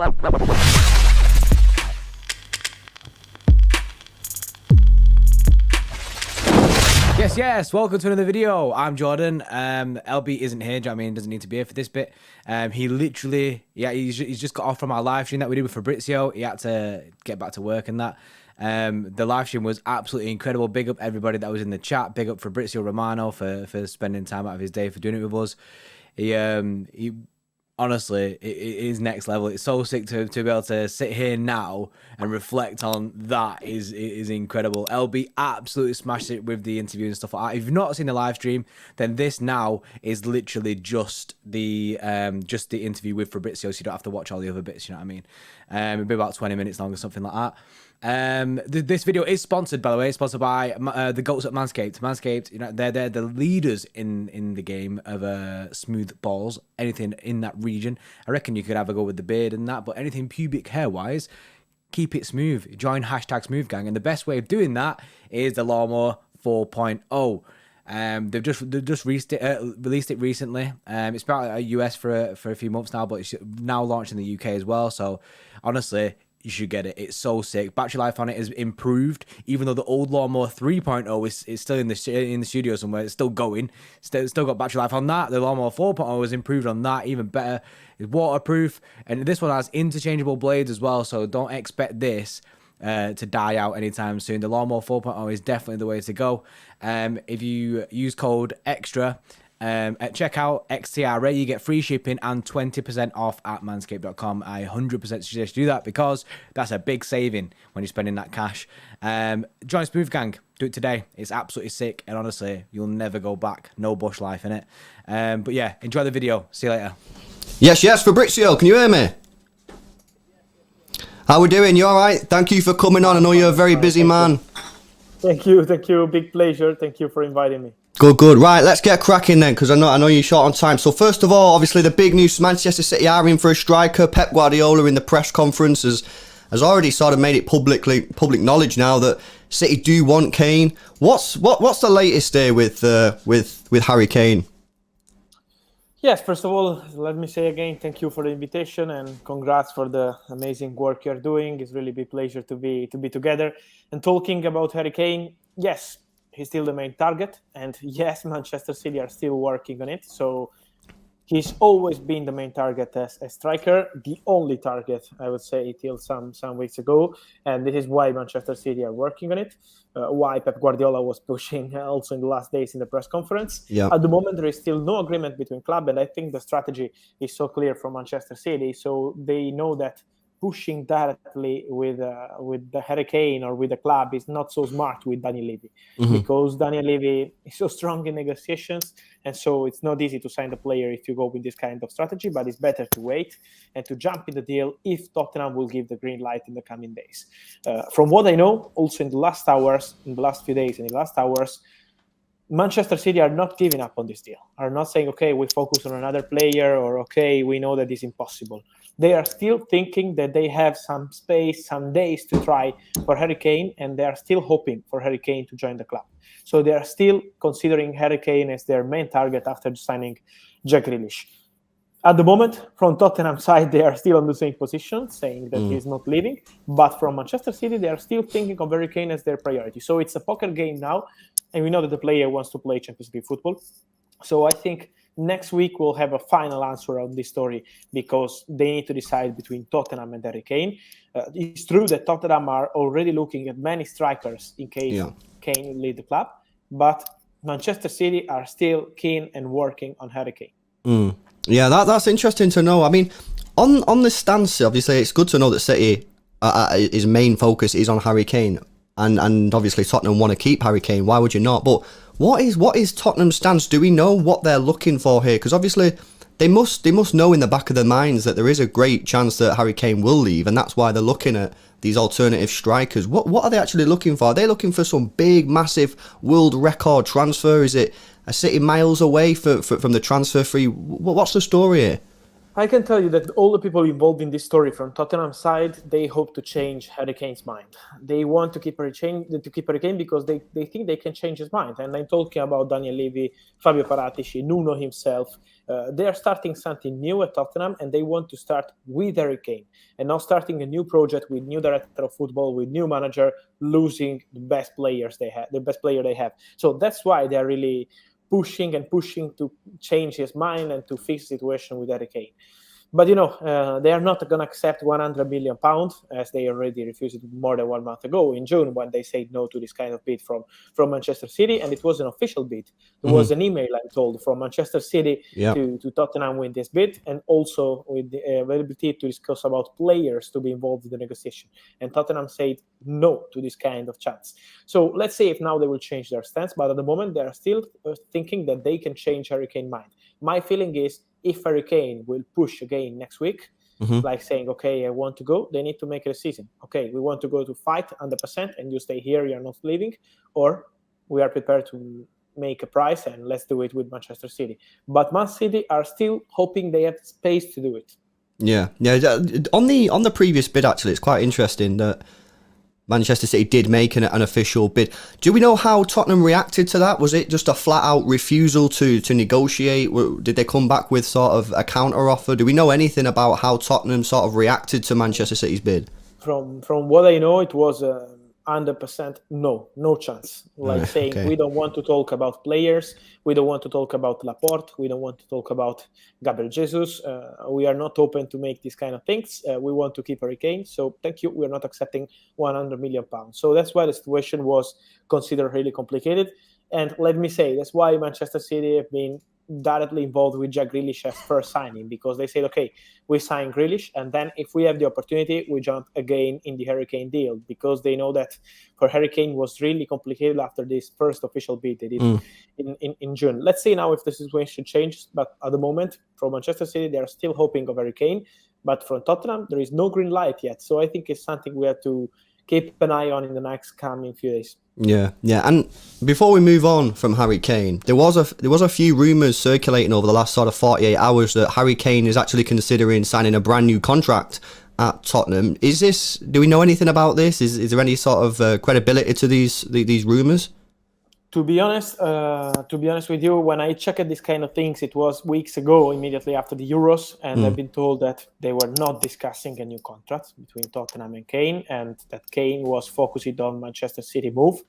Yes, welcome to another video. I'm Jordan. LB isn't here, do you know what I mean? Doesn't need to be here for this bit. He literally, he's just got off from our live stream that we did with Fabrizio. He had to get back to work and that. The live stream was absolutely incredible. Big up everybody that was in the chat. Big up Fabrizio Romano for spending time out of his day for doing it with us. He honestly, it is next level. It's so sick to be able to sit here now and reflect on that is incredible. LB absolutely smashed it with the interview and stuff like that. If you've not seen the live stream, then this now is literally just the interview with Fabrizio, so you don't have to watch all the other bits, you know what I mean? It'll be about 20 minutes long or something like that. This video is sponsored, by the way. It's sponsored by the goats at Manscaped. Manscaped, you know, they're the leaders in the game of smooth balls. Anything in that region, I reckon you could have a go with the beard and that, but anything pubic hair wise, keep it smooth. Join #SmoothGang, and the best way of doing that is the Lawnmower 4.0. They've just released it recently. It's been out in the US for a few months now, but it's now launched in the UK as well. So honestly, you should get it. It's so sick. Battery life on it is improved, even though the old Lawnmower 3.0 is still in the studio somewhere. It's still going. Still got battery life on that. The Lawnmower 4.0 is improved on that, even better. It's waterproof, and this one has interchangeable blades as well. So don't expect this to die out anytime soon. The Lawnmower 4.0 is definitely the way to go. If you use code Xtra at checkout, Xtra, you get free shipping and 20% off at manscaped.com. I 100% suggest you do that because that's a big saving when you're spending that cash. Join Smooth Gang. Do it today. It's absolutely sick, and honestly, you'll never go back. No bush life in it. But yeah, enjoy the video. See you later. Yes, Fabrizio, can you hear me? How we doing? You all right? Thank you for coming on. I know you're a very busy man. Thank you. Big pleasure. Thank you for inviting me. Good. Right, let's get cracking then, because I know you're short on time. So first of all, obviously the big news: Manchester City are in for a striker. Pep Guardiola in the press conference has already sort of made it public knowledge now that City do want Kane. What's the latest there with Harry Kane? Yes, first of all, let me say again, thank you for the invitation and congrats for the amazing work you're doing. It's really a big pleasure to be together and talking about Harry Kane. Yes, he's still the main target, and yes, Manchester City are still working on it. So he's always been the main target as a striker, the only target, I would say, till some weeks ago. And this is why Manchester City are working on it, why Pep Guardiola was pushing also in the last days in the press conference. Yeah. At the moment, there is still no agreement between club, and I think the strategy is so clear from Manchester City. So they know that pushing directly with the Harry Kane or with the club is not so smart with Daniel Levy, because Daniel Levy is so strong in negotiations, and so it's not easy to sign the player if you go with this kind of strategy. But it's better to wait and to jump in the deal if Tottenham will give the green light in the coming days. From what I know, also in the last few days, in the last hours, Manchester City are not giving up on this deal, are not saying, okay, we focus on another player, or okay, we know that it's impossible. They are still thinking that they have some space, some days to try for Harry Kane, and they are still hoping for Harry Kane to join the club. So they are still considering Harry Kane as their main target after signing Jack Grealish. At the moment, from Tottenham side, they are still on the same position, saying that he's not leaving. But from Manchester City, they are still thinking of Harry Kane as their priority. So it's a poker game now, and we know that the player wants to play Champions League football. So I think next week we'll have a final answer on this story, because they need to decide between Tottenham and Harry Kane. It's true that Tottenham are already looking at many strikers in case Kane will leave the club, but Manchester City are still keen and working on Harry Kane. Yeah, that's interesting to know. I mean, on the stance, obviously, it's good to know that City, his main focus is on Harry Kane, and obviously Tottenham want to keep Harry Kane. Why would you not? But what is Tottenham's stance? Do we know what they're looking for here? Because obviously they must know in the back of their minds that there is a great chance that Harry Kane will leave, and that's why they're looking at these alternative strikers. What are they actually looking for? Are they looking for some big, massive world record transfer? Is it a City miles away from the transfer fee? What's the story here? I can tell you that all the people involved in this story from Tottenham side, they hope to change Harry Kane's mind. They want to keep Harry Kane because they think they can change his mind. And I'm talking about Daniel Levy, Fabio Paratici, Nuno himself, They are starting something new at Tottenham, and they want to start with Harry Kane, and not starting a new project with new director of football, with new manager, losing the best players they have, the best player they have. So that's why they are really pushing to change his mind and to fix the situation with Harry Kane. But they are not going to accept 100 million pounds, as they already refused it more than 1 month ago in June, when they said no to this kind of bid from Manchester City, and it was an official bid. There was an email, I'm told, from Manchester City to Tottenham with this bid, and also with the availability to discuss about players to be involved in the negotiation. And Tottenham said no to this kind of chance. So let's see if now they will change their stance, but at the moment they are still thinking that they can change Harry Kane's mind. My feeling is, if Harry Kane will push again next week, like saying, okay, I want to go, they need to make a decision. Okay, we want to go to fight 100% and you stay here, you're not leaving, or we are prepared to make a price and let's do it with Manchester City. But Man City are still hoping they have space to do it. Yeah. On the previous bid, actually, it's quite interesting that Manchester City did make an official bid. Do we know how Tottenham reacted to that? Was it just a flat-out refusal to negotiate? Did they come back with sort of a counter-offer? Do we know anything about how Tottenham sort of reacted to Manchester City's bid? From what I know, it was 100% no chance. Like saying, we don't want to talk about players, we don't want to talk about Laporte, we don't want to talk about Gabriel Jesus. We are not open to make these kind of things. We want to keep Harry Kane. So thank you. We're not accepting 100 million pounds. So that's why the situation was considered really complicated. And let me say, that's why Manchester City have been directly involved with Jack Grealish as first signing, because they said, okay, we sign Grealish, and then if we have the opportunity, we jump again in the Harry Kane deal, because they know that for Harry Kane was really complicated after this first official bid they did in June. Let's see now if the situation changes, but at the moment, from Manchester City, they are still hoping of Harry Kane, but from Tottenham, there is no green light yet. So I think it's something we have to keep an eye on in the next coming few days. Yeah. And before we move on from Harry Kane, there was a few rumours circulating over the last sort of 48 hours that Harry Kane is actually considering signing a brand new contract at Tottenham. Do we know anything about this? Is there any sort of credibility to these rumours? To be honest with you, when I checked these kind of things, it was weeks ago, immediately after the Euros, and I've been told that they were not discussing a new contract between Tottenham and Kane, and that Kane was focused on Manchester City move.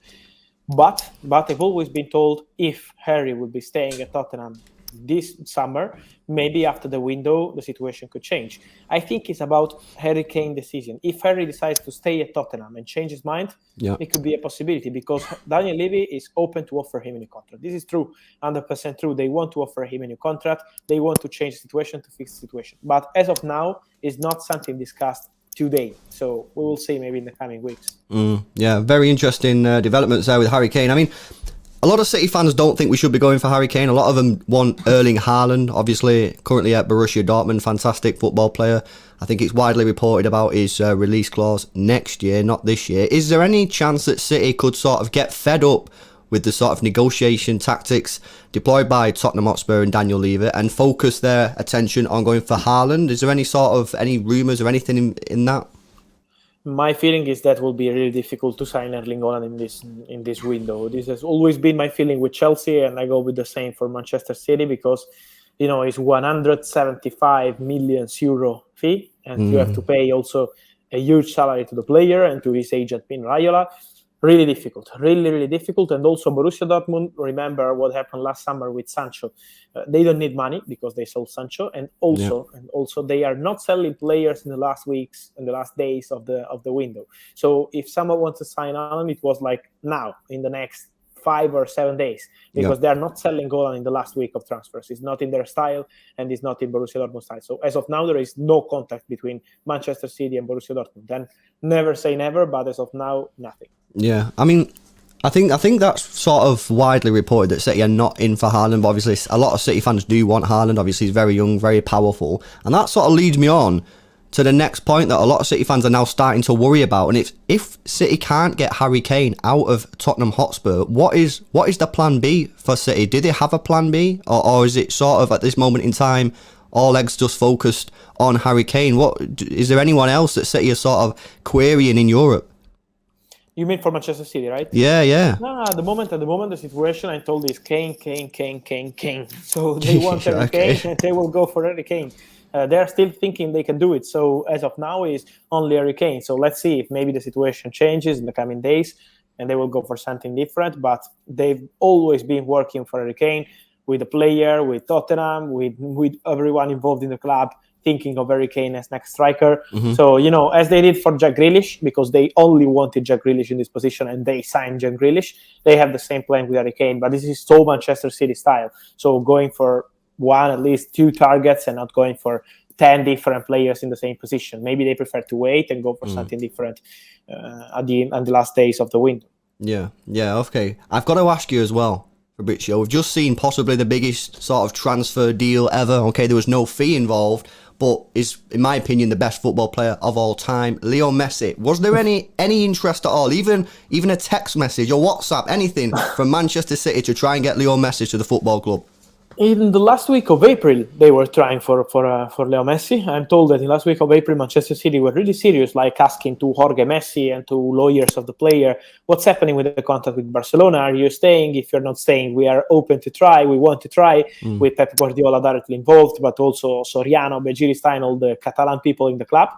But I've always been told if Harry will be staying at Tottenham this summer, maybe after the window, the situation could change. I think it's about Harry Kane decision. If Harry decides to stay at Tottenham and change his mind, it could be a possibility, because Daniel Levy is open to offer him a new contract. This is true, 100% true. They want to offer him a new contract. They want to change the situation, to fix the situation. But as of now, it's not something discussed today. So we will see maybe in the coming weeks. Very interesting developments there with Harry Kane. I mean, a lot of City fans don't think we should be going for Harry Kane. A lot of them want Erling Haaland, obviously currently at Borussia Dortmund, fantastic football player. I think it's widely reported about his release clause next year, not this year. Is there any chance that City could sort of get fed up with the sort of negotiation tactics deployed by Tottenham Hotspur and Daniel Levy and focus their attention on going for Haaland? Is there any rumours or anything in that? My feeling is that will be really difficult to sign Erling Haaland in this window. This has always been my feeling with Chelsea, and I go with the same for Manchester City, because it's 175 million euro fee, and you have to pay also a huge salary to the player and to his agent Pin Raiola. Really difficult, really difficult. And also Borussia Dortmund, remember what happened last summer with Sancho. They don't need money because they sold Sancho, and also they are not selling players in the last weeks and the last days of the window. So if someone wants to sign on, it was like now in the next 5 or 7 days, because they are not selling Haaland in the last week of transfers. It's not in their style, and it's not in Borussia Dortmund's style. So as of now, there is no contact between Manchester City and Borussia Dortmund. Then never say never, but as of now, nothing. Yeah, I mean, I think that's sort of widely reported that City are not in for Haaland, but obviously a lot of City fans do want Haaland. Obviously, he's very young, very powerful, and that sort of leads me on to the next point that a lot of City fans are now starting to worry about. And it's, if City can't get Harry Kane out of Tottenham Hotspur, what is the plan B for City? Do they have a plan B, or is it sort of at this moment in time all eggs just focused on Harry Kane? Is there anyone else that City are sort of querying in Europe? You mean for Manchester City, right? Yeah. No, at the moment, the situation I'm told is Kane. So they want Harry Okay. Kane, and they will go for Harry Kane. They're still thinking they can do it. So as of now, is only Harry Kane. So let's see if maybe the situation changes in the coming days, and they will go for something different. But they've always been working for Harry Kane, with the player, with Tottenham, with everyone involved in the club, thinking of Harry Kane as next striker. So, as they did for Jack Grealish, because they only wanted Jack Grealish in this position and they signed Jack Grealish, they have the same plan with Harry Kane. But this is so Manchester City style. So going for at least 2 targets and not going for 10 different players in the same position. Maybe they prefer to wait and go for something different at the last days of the window. Yeah, okay. I've got to ask you as well, Fabrizio. We've just seen possibly the biggest sort of transfer deal ever. Okay, there was no fee involved, but is, in my opinion, the best football player of all time, Lionel Messi. Was there any interest at all, even a text message or WhatsApp, anything from Manchester City to try and get Lionel Messi to the football club? In the last week of April, they were trying for Leo Messi. I'm told that in the last week of April, Manchester City were really serious, like asking to Jorge Messi and to lawyers of the player, what's happening with the contract with Barcelona? Are you staying? If you're not staying, we are open to try. We want to try, with Pep Guardiola directly involved, but also Soriano, Begiristain, all the Catalan people in the club.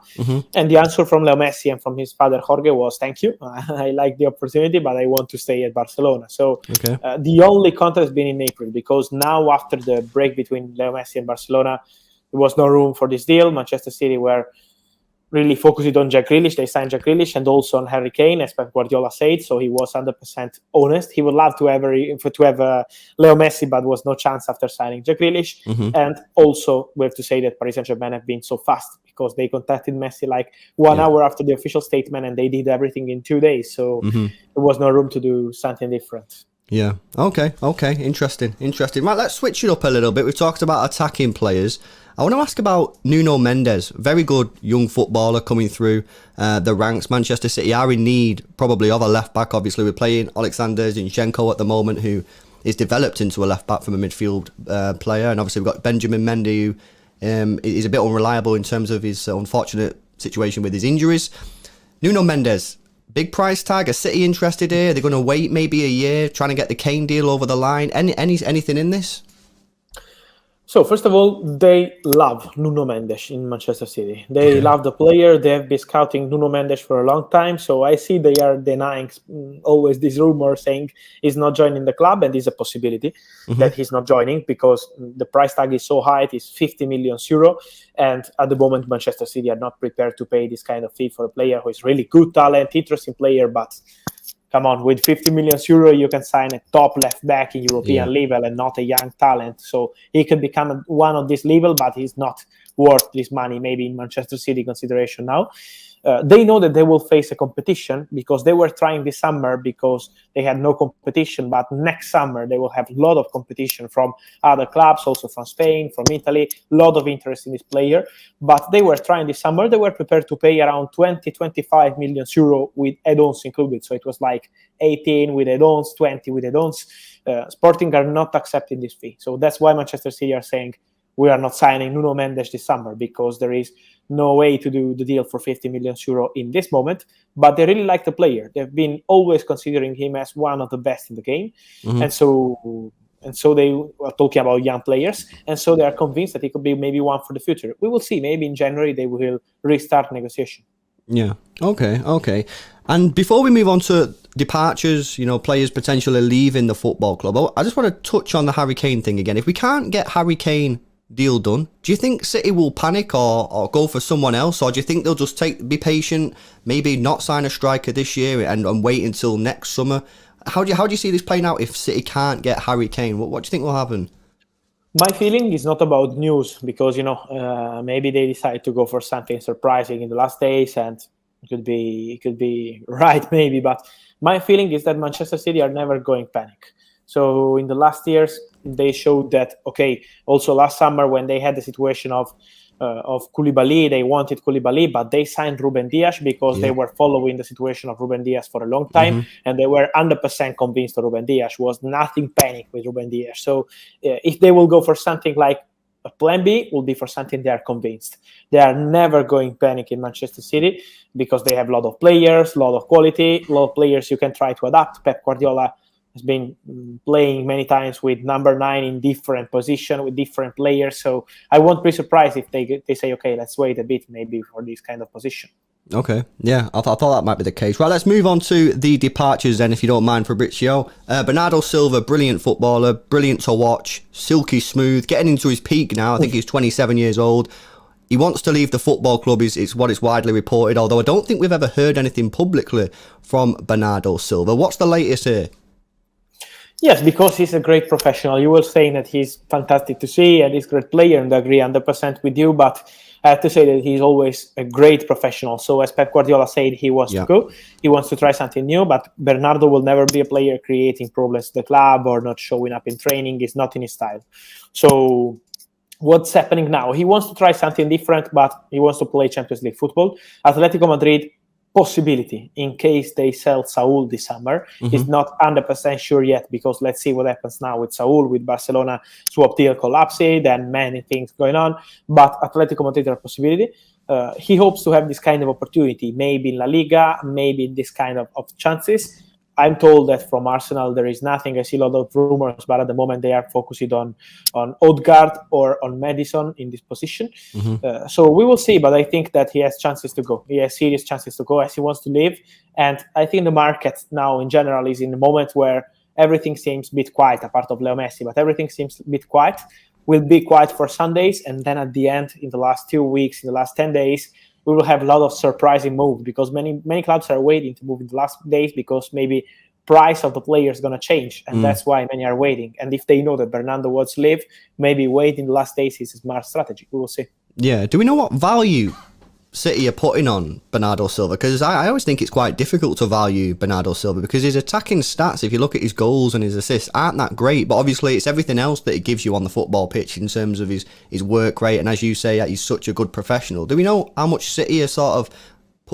And the answer from Leo Messi and from his father Jorge was, thank you. I like the opportunity, but I want to stay at Barcelona. So the only contract has been in April, because now after the break between Leo Messi and Barcelona, there was no room for this deal. Manchester City were really focused on Jack Grealish. They signed Jack Grealish and also on Harry Kane, as Pep Guardiola said. So he was 100% honest. He would love to have Leo Messi, but was no chance after signing Jack Grealish. And also, we have to say that Paris Saint-Germain have been so fast, because they contacted Messi like 1 hour after the official statement, and they did everything in 2 days. So there was no room to do something different. Yeah. Okay. Interesting. Right, let's switch it up a little bit. We've talked about attacking players. I want to ask about Nuno Mendes. Very good young footballer coming through the ranks. Manchester City are in need probably of a left-back. Obviously, we're playing Alexander Zinchenko at the moment, who is developed into a left-back from a midfield player. And obviously, we've got Benjamin Mendy, who is a bit unreliable in terms of his unfortunate situation with his injuries. Nuno Mendes. Big price tag. Are City interested here? They're going to wait maybe a year, trying to get the Kane deal over the line. Anything in this? So first of all, they love Nuno Mendes in Manchester City. They love the player. They have been scouting Nuno Mendes for a long time. So I see they are denying always this rumor saying he's not joining the club, and there's a possibility that he's not joining, because the price tag is so high. It is 50 million euro. And at the moment, Manchester City are not prepared to pay this kind of fee for a player who is really good talent, interesting player, but come on, with 50 million euro, you can sign a top left back in European level and not a young talent. So he can become one of this level, but he's not worth this money, maybe in Manchester City consideration now. They know that they will face a competition, because they were trying this summer because they had no competition. But next summer, they will have a lot of competition from other clubs, also from Spain, from Italy, a lot of interest in this player. But they were trying this summer. They were prepared to pay around 25 million euro with add-ons included. So it was like 18 with add-ons, 20 with add-ons. Sporting are not accepting this fee. So that's why Manchester City are saying, we are not signing Nuno Mendes this summer, because there is no way to do the deal for 50 million euro in this moment. But they really like the player. They've been always considering him as one of the best in the game. And so they are talking about young players. And so they are convinced that he could be maybe one for the future. We will see. Maybe in January they will restart negotiation. Yeah. Okay. And before we move on to departures, players potentially leaving the football club, I just want to touch on the Harry Kane thing again. If we can't get Harry Kane deal done, do you think City will panic or go for someone else, or do you think they'll just be patient, maybe not sign a striker this year and wait until next summer? How do you see this playing out if City can't get Harry Kane? What do you think will happen? My feeling is not about news, because maybe they decide to go for something surprising in the last days, and it could be right, maybe. But my feeling is that Manchester City are never going panic. So in the last years, they showed that, also last summer when they had the situation of Koulibaly, they wanted Koulibaly, but they signed Ruben Dias because they were following the situation of Ruben Dias for a long time, and they were 100% convinced that Ruben Dias was nothing panic with Ruben Dias. So if they will go for something like A plan B will be for something they are convinced. They are never going panic in Manchester City because they have a lot of players, a lot of quality, a lot of players you can try to adapt. Pep Guardiola has been playing many times with number 9 in different position with different players. So I won't be surprised if they say, okay, let's wait a bit maybe for this kind of position. Okay, yeah, I thought that might be the case. Right, let's move on to the departures then, if you don't mind, Fabrizio. Bernardo Silva, brilliant footballer, brilliant to watch, silky smooth, getting into his peak now. I think he's 27 years old. He wants to leave the football club, is what is widely reported, although I don't think we've ever heard anything publicly from Bernardo Silva. What's the latest here? Yes, because he's a great professional. You were saying that he's fantastic to see and he's a great player, and I agree 100% with you, but I have to say that he's always a great professional. So as Pep Guardiola said, he wants to go. He wants to try something new, but Bernardo will never be a player creating problems to the club or not showing up in training. It's not in his style. So what's happening now? He wants to try something different, but he wants to play Champions League football. Atletico Madrid, possibility in case they sell Saul this summer. He's not 100% sure yet, because let's see what happens now with Saul, with Barcelona swap deal collapsing and many things going on. But Atletico Madrid are a possibility. He hopes to have this kind of opportunity, maybe in La Liga, maybe this kind of chances. I'm told that from Arsenal there is nothing. I see a lot of rumors, but at the moment they are focusing on Odegaard or on Madison in this position. So we will see, but I think that he has chances to go. He has serious chances to go as he wants to leave. And I think the market now in general is in a moment where everything seems a bit quiet, apart of Leo Messi, but everything seems a bit quiet. Will be quiet for Sundays, and then at the end, in the last 2 weeks, in the last 10 days, we will have a lot of surprising moves, because many clubs are waiting to move in the last days, because maybe price of the player is going to change, and that's why many are waiting. And if they know that Bernardo wants to leave, maybe wait in the last days is a smart strategy. We will see. Yeah. Do we know what value City are putting on Bernardo Silva? Because I always think it's quite difficult to value Bernardo Silva, because his attacking stats, if you look at his goals and his assists, aren't that great. But obviously it's everything else that it gives you on the football pitch in terms of his work rate. And as you say, he's such a good professional. Do we know how much City are sort of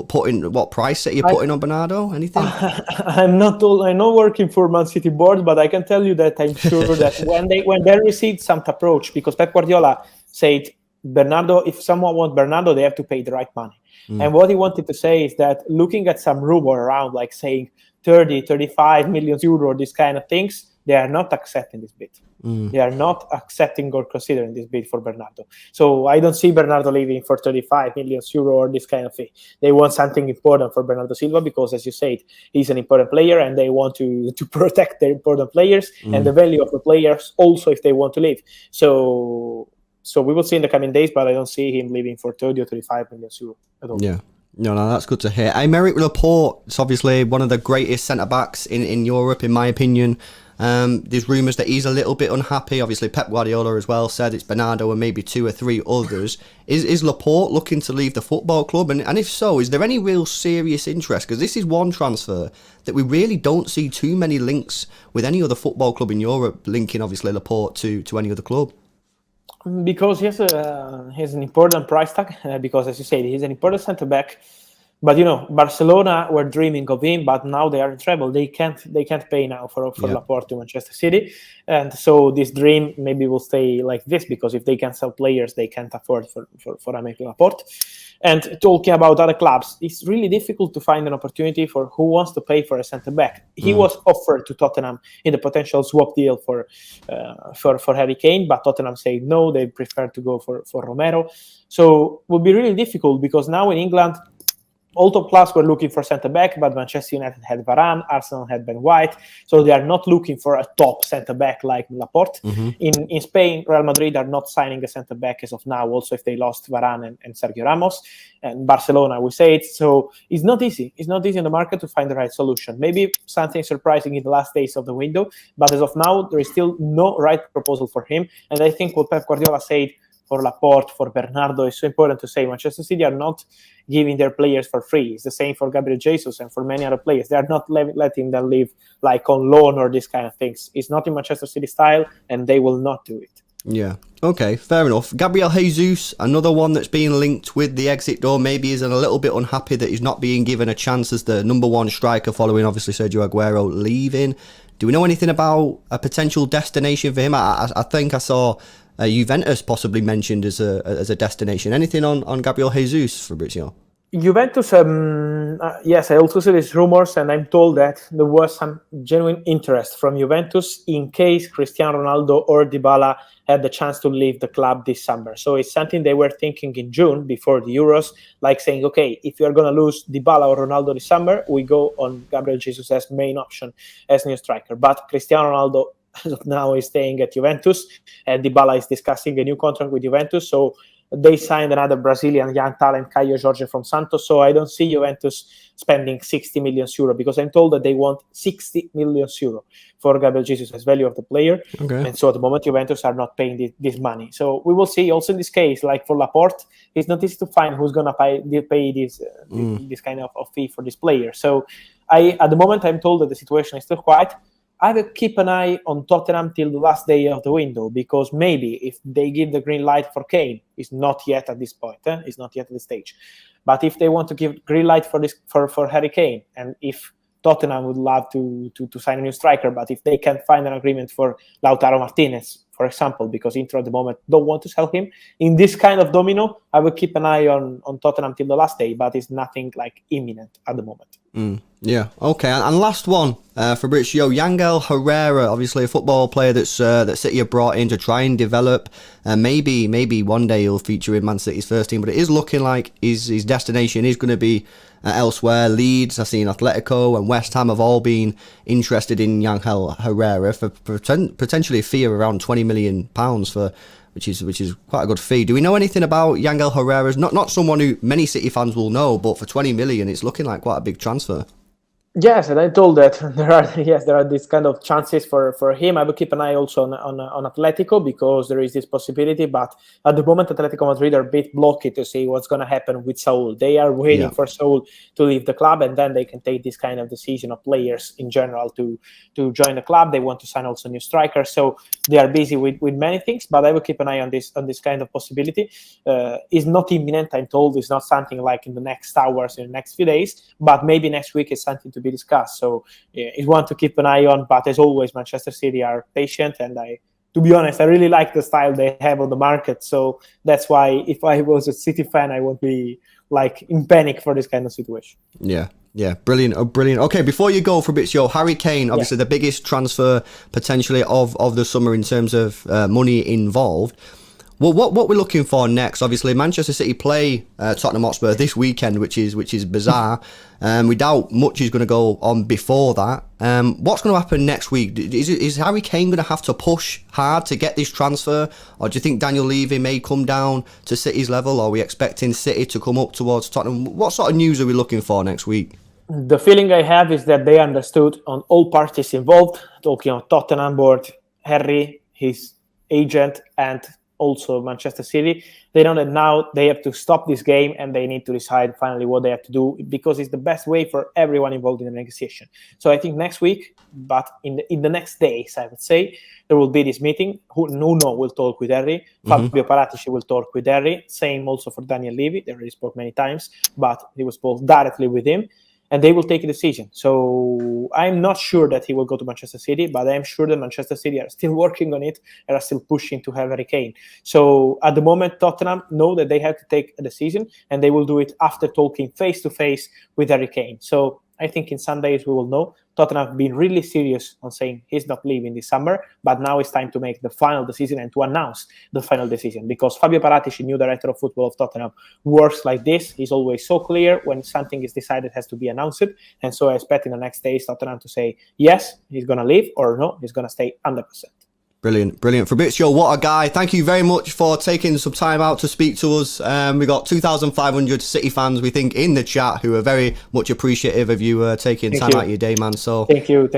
putting, what price City are putting on Bernardo? Anything? I'm not working for Man City board, but I can tell you that I'm sure that when they received some approach, because Pep Guardiola said, Bernardo, if someone wants Bernardo, they have to pay the right money. And what he wanted to say is that, looking at some rumor around, like saying 30, 35 million euro, these kind of things, they are not accepting this bid. They are not accepting or considering this bid for Bernardo. So I don't see Bernardo leaving for 35 million euro or this kind of thing. They want something important for Bernardo Silva, because, as you said, he's an important player, and they want to protect their important players and the value of the players also if they want to leave. So we will see in the coming days, but I don't see him leaving for 30 or 35 million euro at all. Yeah. No, that's good to hear. Aymeric Laporte is obviously one of the greatest centre-backs in Europe, in my opinion. There's rumours that he's a little bit unhappy. Obviously, Pep Guardiola as well said it's Bernardo and maybe 2 or 3 others. Is Laporte looking to leave the football club? And if so, is there any real serious interest? Because this is one transfer that we really don't see too many links with any other football club in Europe, linking, obviously, Laporte to any other club. Because he has an important price tag, because, as you said, he's an important centre-back. But, Barcelona were dreaming of him, but now they are in trouble. They can't pay now for Laporte to Manchester City. And so this dream maybe will stay like this, because if they can sell players, they can't afford for Aymeric Laporte. And talking about other clubs, it's really difficult to find an opportunity for who wants to pay for a centre-back. He was offered to Tottenham in the potential swap deal for Harry Kane, but Tottenham said no, they prefer to go for Romero. So it would be really difficult, because now in England, all top clubs were looking for centre-back, but Manchester United had Varane, Arsenal had Ben White, so they are not looking for a top centre-back like Laporte. In Spain, Real Madrid are not signing a centre-back as of now, also if they lost Varane and Sergio Ramos. And Barcelona, we say it, so it's not easy. It's not easy in the market to find the right solution. Maybe something surprising in the last days of the window, but as of now, there is still no right proposal for him. And I think what Pep Guardiola said for Laporte, for Bernardo, is so important to say. Manchester City are not giving their players for free. It's the same for Gabriel Jesus and for many other players. They are not letting them live like on loan or this kind of things. It's not in Manchester City style, and they will not do it. Yeah. Okay, fair enough. Gabriel Jesus, another one that's being linked with the exit door. Maybe he's a little bit unhappy that he's not being given a chance as the number 1 striker following, obviously, Sergio Aguero leaving. Do we know anything about a potential destination for him? I think I saw Juventus possibly mentioned as a destination. Anything on Gabriel Jesus, Fabrizio? Juventus, yes, I also see these rumors, and I'm told that there was some genuine interest from Juventus in case Cristiano Ronaldo or Dybala had the chance to leave the club this summer. So it's something they were thinking in June before the Euros, like saying, okay, if you're going to lose Dybala or Ronaldo this summer, we go on Gabriel Jesus as main option as new striker. But Cristiano Ronaldo as of now is staying at Juventus, and Dybala is discussing a new contract with Juventus. So they signed another Brazilian young talent, Caio Jorge from Santos. So I don't see Juventus spending 60 million euro, because I'm told that they want 60 million euro for Gabriel Jesus as value of the player. Okay. And so at the moment, Juventus are not paying this money. So we will see. Also in this case, like for Laporte, it's not easy to find who's going to pay this kind of fee for this player. So at the moment, I'm told that the situation is still quiet. I will keep an eye on Tottenham till the last day of the window, because maybe if they give the green light for Kane, it's not yet at this point, it's not yet at this stage. But if they want to give green light for Harry Kane, and if Tottenham would love to sign a new striker, but if they can find an agreement for Lautaro Martinez, for example, because Inter at the moment don't want to sell him, in this kind of domino, I will keep an eye on Tottenham till the last day, but it's nothing like imminent at the moment. Yeah, okay. And last one, Fabrizio, Yangel Herrera, obviously a football player that City have brought in to try and develop. Maybe one day he'll feature in Man City's first team, but it is looking like his destination is going to be elsewhere. Leeds, I've seen Atletico and West Ham have all been interested in Yangel Herrera for potentially a fee of around £20 million for. Which is quite a good fee. Do we know anything about Yangel Herrera? Not someone who many City fans will know, but for 20 million, it's looking like quite a big transfer. Yes, and I told that there are these kind of chances for him. I will keep an eye also on Atletico, because there is this possibility. But at the moment, Atletico Madrid are a bit blocked to see what's going to happen with Saul. They are waiting for Saul to leave the club, and then they can take this kind of decision of players in general to join the club. They want to sign also new strikers, so they are busy with many things. But I will keep an eye on this kind of possibility. It's not imminent, I'm told. It's not something like in the next hours, in the next few days, but maybe next week is something to be discussed. So it's one to keep an eye on. But as always, Manchester City are patient, and to be honest, I really like the style they have on the market. So that's why if I was a City fan, I won't be like in panic for this kind of situation. Yeah, brilliant. Okay, before you go, Fabrizio, Harry Kane, obviously the biggest transfer potentially of the summer in terms of money involved. Well, what we're looking for next? Obviously, Manchester City play Tottenham Hotspur this weekend, which is bizarre. We doubt much is going to go on before that. What's going to happen next week? Is Harry Kane going to have to push hard to get this transfer, or do you think Daniel Levy may come down to City's level, or are we expecting City to come up towards Tottenham? What sort of news are we looking for next week? The feeling I have is that they understood on all parties involved, talking on Tottenham board, Harry, his agent, and also Manchester City. They know that now they have to stop this game, and they need to decide finally what they have to do, because it's the best way for everyone involved in the negotiation. So I think next week, but in the next days, I would say, there will be this meeting. Nuno will talk with Harry. Fabio Paratici will talk with Harry. Same also for Daniel Levy. They already spoke many times, but he will spoke directly with him, and they will take a decision. So I'm not sure that he will go to Manchester City, but I'm sure that Manchester City are still working on it and are still pushing to have Harry Kane. So at the moment, Tottenham know that they have to take a decision, and they will do it after talking face-to-face with Harry Kane. So I think in some days we will know. Tottenham have been really serious on saying he's not leaving this summer, but now it's time to make the final decision and to announce the final decision, because Fabio Paratici, new director of football of Tottenham, works like this. He's always so clear when something is decided, has to be announced. And so I expect in the next days Tottenham to say yes, he's going to leave, or no, he's going to stay 100%. Brilliant. Fabrizio, what a guy. Thank you very much for taking some time out to speak to us. We got 2,500 City fans, we think, in the chat, who are very much appreciative of you taking time out of your day, man. So Thank you.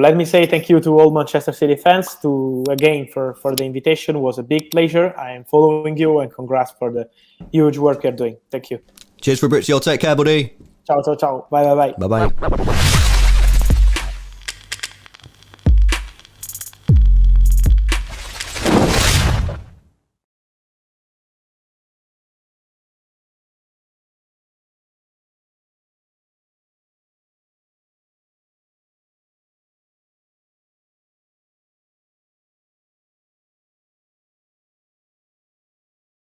Let me say thank you to all Manchester City fans for the invitation. It was a big pleasure. I am following you, and congrats for the huge work you're doing. Thank you. Cheers, Fabrizio. Take care, buddy. Ciao. Bye. Bye-bye.